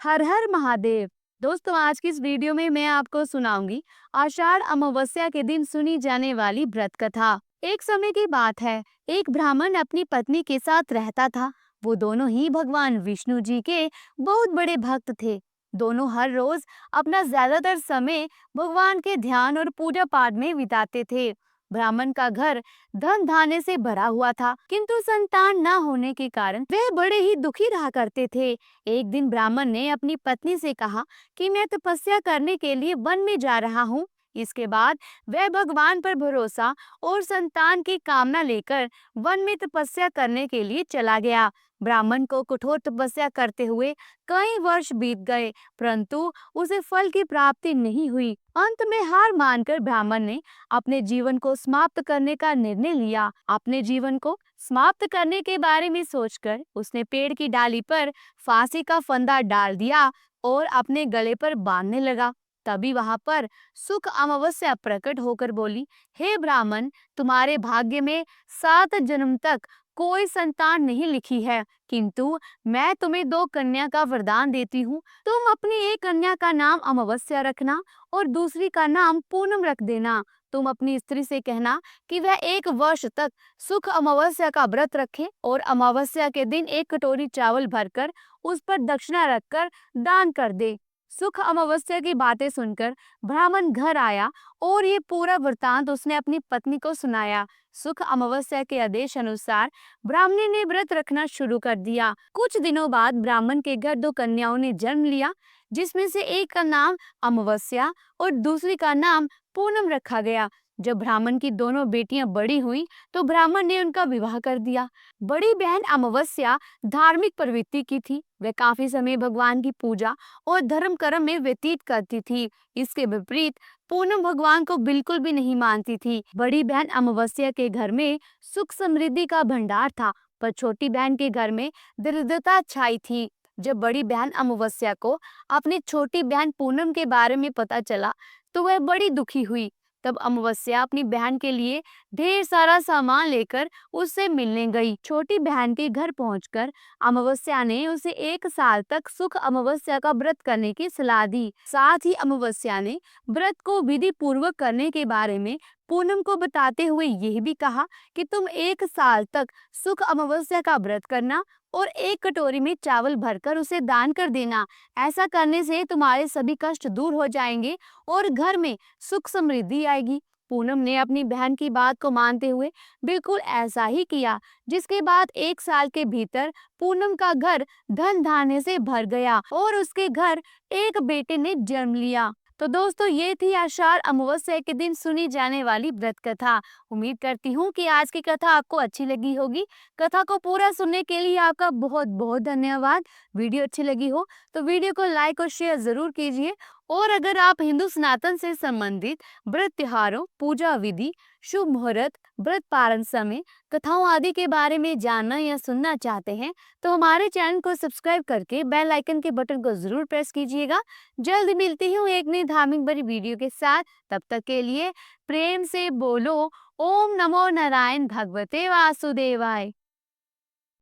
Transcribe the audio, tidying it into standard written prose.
हर हर महादेव। दोस्तों, आज की इस वीडियो में मैं आपको सुनाऊंगी आषाढ़ अमावस्या के दिन सुनी जाने वाली व्रत कथा। एक समय की बात है, एक ब्राह्मण अपनी पत्नी के साथ रहता था। वो दोनों ही भगवान विष्णु जी के बहुत बड़े भक्त थे। दोनों हर रोज अपना ज्यादातर समय भगवान के ध्यान और पूजा पाठ में बिताते थे। ब्राह्मण का घर धन धान्य से भरा हुआ था, किंतु संतान न होने के कारण वह बड़े ही दुखी रहा करते थे। एक दिन ब्राह्मण ने अपनी पत्नी से कहा कि मैं तपस्या करने के लिए वन में जा रहा हूँ। इसके बाद वह भगवान पर भरोसा और संतान की कामना लेकर वन में तपस्या करने के लिए चला गया। ब्राह्मण को कठोर तपस्या करते हुए कई वर्ष बीत गए, परंतु उसे फल की प्राप्ति नहीं हुई। अंत में हार मानकर ब्राह्मण ने अपने जीवन को समाप्त करने का निर्णय लिया। अपने जीवन को समाप्त करने के बारे में सोचकर उसने पेड़ की डाली पर फांसी का फंदा डाल दिया और अपने गले पर बांधने लगा। तभी वहां पर सुख अमावस्या प्रकट होकर बोली, हे ब्राह्मण, तुम्हारे भाग्य में 7 जन्म तक कोई संतान नहीं लिखी है, किंतु मैं तुम्हें 2 कन्या का वरदान देती हूँ। तुम अपनी एक कन्या का नाम अमावस्या रखना और दूसरी का नाम पूनम रख देना। तुम अपनी स्त्री से कहना कि वह 1 वर्ष तक सुख अमावस्या का व्रत रखे और अमावस्या के दिन 1 कटोरी चावल भरकर उस पर दक्षिणा रखकर दान कर दे। सुख अमावस्या की बातें सुनकर ब्राह्मण घर आया और ये पूरा वृतांत उसने अपनी पत्नी को सुनाया। सुख अमावस्या के आदेश अनुसार ब्राह्मणी ने व्रत रखना शुरू कर दिया। कुछ दिनों बाद ब्राह्मण के घर 2 कन्याओं ने जन्म लिया, जिसमें से एक का नाम अमावस्या और दूसरी का नाम पूनम रखा गया। जब ब्राह्मण की दोनों बेटियां बड़ी हुई तो ब्राह्मण ने उनका विवाह कर दिया। बड़ी बहन अमावस्या धार्मिक प्रवृत्ति की थी। वह काफी समय भगवान की पूजा और धर्म कर्म में व्यतीत करती थी। इसके विपरीत पूनम भगवान को बिल्कुल भी नहीं मानती थी। बड़ी बहन अमावस्या के घर में सुख समृद्धि का भंडार था, पर छोटी बहन के घर में दरिद्रता छाई थी। जब बड़ी बहन अमावस्या को अपनी छोटी बहन पूनम के बारे में पता चला तो वह बड़ी दुखी हुई। तब अमावस्या अपनी बहन के लिए ढेर सारा सामान लेकर उससे मिलने गई। छोटी बहन के घर पहुंचकर अमावस्या ने उसे 1 साल तक सुख अमावस्या का व्रत करने की सलाह दी। साथ ही अमावस्या ने व्रत को विधि पूर्वक करने के बारे में पूनम को बताते हुए यह भी कहा कि तुम 1 साल तक सुख अमावस्या का व्रत करना और 1 कटोरी में चावल भरकर उसे दान कर देना। ऐसा करने से तुम्हारे सभी कष्ट दूर हो जाएंगे और घर में सुख समृद्धि आएगी। पूनम ने अपनी बहन की बात को मानते हुए बिल्कुल ऐसा ही किया, जिसके बाद 1 साल के भीतर पूनम का घर धन धान्य से भर गया और उसके घर एक बेटे ने जन्म लिया। तो दोस्तों, ये थी आषाढ़ अमावस्या के दिन सुनी जाने वाली व्रत कथा। उम्मीद करती हूँ कि आज की कथा आपको अच्छी लगी होगी। कथा को पूरा सुनने के लिए आपका बहुत बहुत धन्यवाद। वीडियो अच्छी लगी हो तो वीडियो को लाइक और शेयर जरूर कीजिए। और अगर आप हिंदू सनातन से संबंधित व्रत त्योहारों, पूजा विधि, शुभ मुहूर्त, व्रत पारण समय, कथाओं आदि के बारे में जानना या सुनना चाहते हैं तो हमारे चैनल को सब्सक्राइब करके बेल आइकन के बटन को जरूर प्रेस कीजिएगा। जल्द मिलती हूँ एक नई धार्मिक भरी वीडियो के साथ। तब तक के लिए प्रेम से बोलो ओम नमो नारायण भगवते वासुदेवाय।